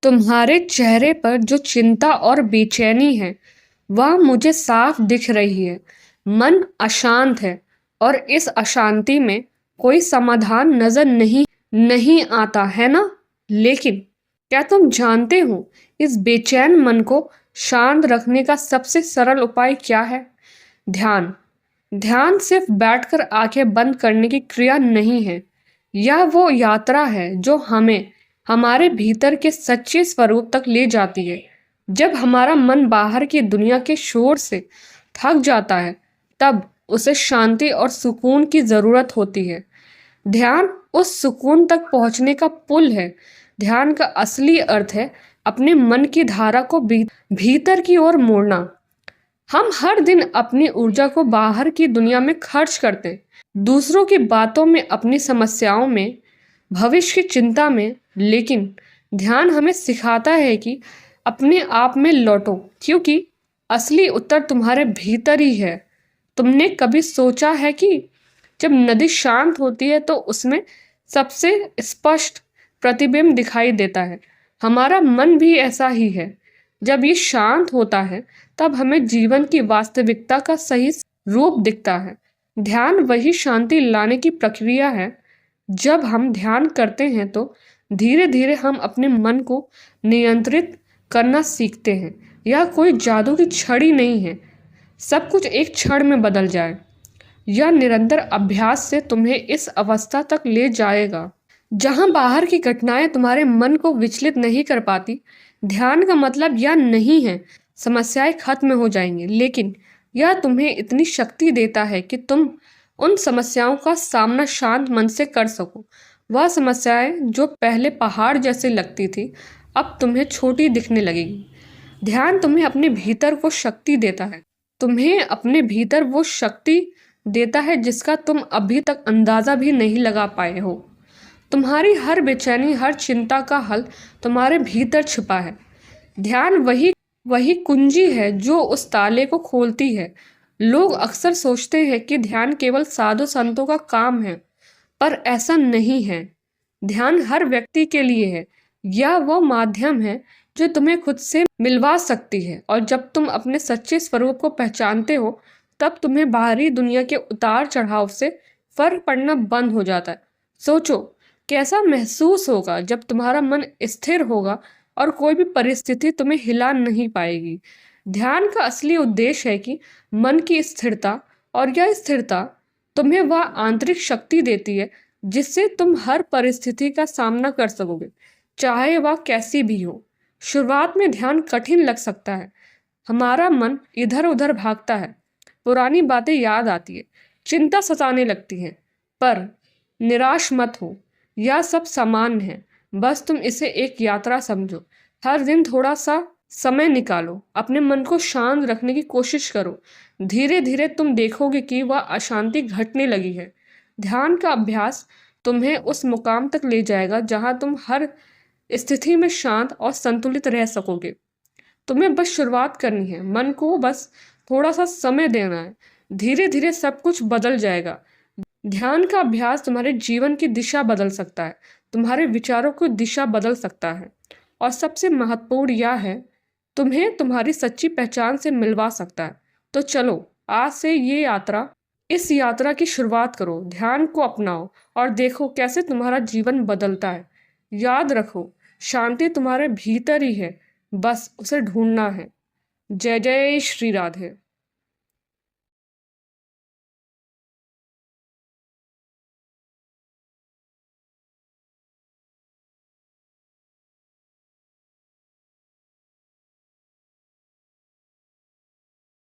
तुम्हारे चेहरे पर जो चिंता और बेचैनी है, वह मुझे साफ दिख रही है। मन अशांत है और इस अशांति में कोई समाधान नजर नहीं नहीं आता है ना? लेकिन क्या तुम जानते हो, इस बेचैन मन को शांत रखने का सबसे सरल उपाय क्या है? ध्यान। ध्यान सिर्फ बैठकर आंखें बंद करने की क्रिया नहीं है। यह वो यात्रा है जो हमें हमारे भीतर के सच्चे स्वरूप तक ले जाती है। जब हमारा मन बाहर की दुनिया के शोर से थक जाता है, तब उसे शांति और सुकून की जरूरत होती है। ध्यान उस सुकून तक पहुंचने का पुल है। ध्यान का असली अर्थ है अपने मन की धारा को भीतर की ओर मोड़ना। हम हर दिन अपनी ऊर्जा को बाहर की दुनिया में खर्च करते हैं, दूसरों की बातों में, अपनी समस्याओं में, भविष्य की चिंता में। लेकिन ध्यान हमें सिखाता है कि अपने आप में लौटो, क्योंकि असली उत्तर तुम्हारे भीतर ही है। तुमने कभी सोचा है कि जब नदी शांत होती है तो उसमें सबसे स्पष्ट प्रतिबिंब दिखाई देता है? हमारा मन भी ऐसा ही है। जब ये शांत होता है, तब हमें जीवन की वास्तविकता का सही रूप दिखता है। ध्यान वही शांति लाने की प्रक्रिया है। जब हम ध्यान करते हैं तो धीरे धीरे हम अपने मन को नियंत्रित करना सीखते हैं। यह कोई जादू की छड़ी नहीं है, सब कुछ एक क्षण में बदल जाए। यह निरंतर अभ्यास से तुम्हें इस अवस्था तक ले जाएगा जहां बाहर की घटनाएं तुम्हारे मन को विचलित नहीं कर पाती। ध्यान का मतलब यह नहीं है समस्याएं खत्म हो जाएंगी, लेकिन यह तुम्हें इतनी शक्ति देता है कि तुम उन समस्याओं का सामना शांत मन से कर सको। वह समस्याएं जो पहले पहाड़ जैसे लगती थी, अब तुम्हें छोटी दिखने लगेगी। ध्यान तुम्हें अपने भीतर को शक्ति देता है। तुम्हें अपने भीतर वो शक्ति देता है जिसका तुम अभी तक अंदाजा भी नहीं लगा पाए हो। तुम्हारी हर बेचैनी, हर चिंता का हल तुम्हारे भीतर छिपा है। ध्यान वही वही कुंजी है जो उस ताले को खोलती है। लोग अक्सर सोचते हैं कि ध्यान केवल साधु संतों का काम है, पर ऐसा नहीं है। ध्यान हर व्यक्ति के लिए है। यह वो माध्यम है जो तुम्हें खुद से मिलवा सकती है, और जब तुम अपने सच्चे स्वरूप को पहचानते हो, तब तुम्हें बाहरी दुनिया के उतार चढ़ाव से फर्क पड़ना बंद हो जाता है। सोचो, कैसा महसूस होगा जब तुम्हारा मन स्थिर होगा और कोई भी परिस्थिति तुम्हें हिला नहीं पाएगी। ध्यान का असली उद्देश्य है कि मन की स्थिरता, और यह स्थिरता तुम्हें वह आंतरिक शक्ति देती है जिससे तुम हर परिस्थिति का सामना कर सकोगे, चाहे वह कैसी भी हो। शुरुआत में ध्यान कठिन लग सकता है। हमारा मन इधर उधर भागता है, पुरानी बातें याद आती है, चिंता सताने लगती है। पर निराश मत हो, यह सब सामान्य है। बस तुम इसे एक यात्रा समझो। हर दिन थोड़ा सा समय निकालो, अपने मन को शांत रखने की कोशिश करो। धीरे धीरे तुम देखोगे कि वह अशांति घटने लगी है। ध्यान का अभ्यास तुम्हें उस मुकाम तक ले जाएगा जहां तुम हर स्थिति में शांत और संतुलित रह सकोगे। तुम्हें बस शुरुआत करनी है, मन को बस थोड़ा सा समय देना है। धीरे धीरे सब कुछ बदल जाएगा। ध्यान का अभ्यास तुम्हारे जीवन की दिशा बदल सकता है, तुम्हारे विचारों की दिशा बदल सकता है, और सबसे महत्वपूर्ण यह है, तुम्हें तुम्हारी सच्ची पहचान से मिलवा सकता है। तो चलो, आज से इस यात्रा की शुरुआत करो। ध्यान को अपनाओ और देखो कैसे तुम्हारा जीवन बदलता है। याद रखो, शांति तुम्हारे भीतर ही है, बस उसे ढूंढना है। जय जय श्री राधे।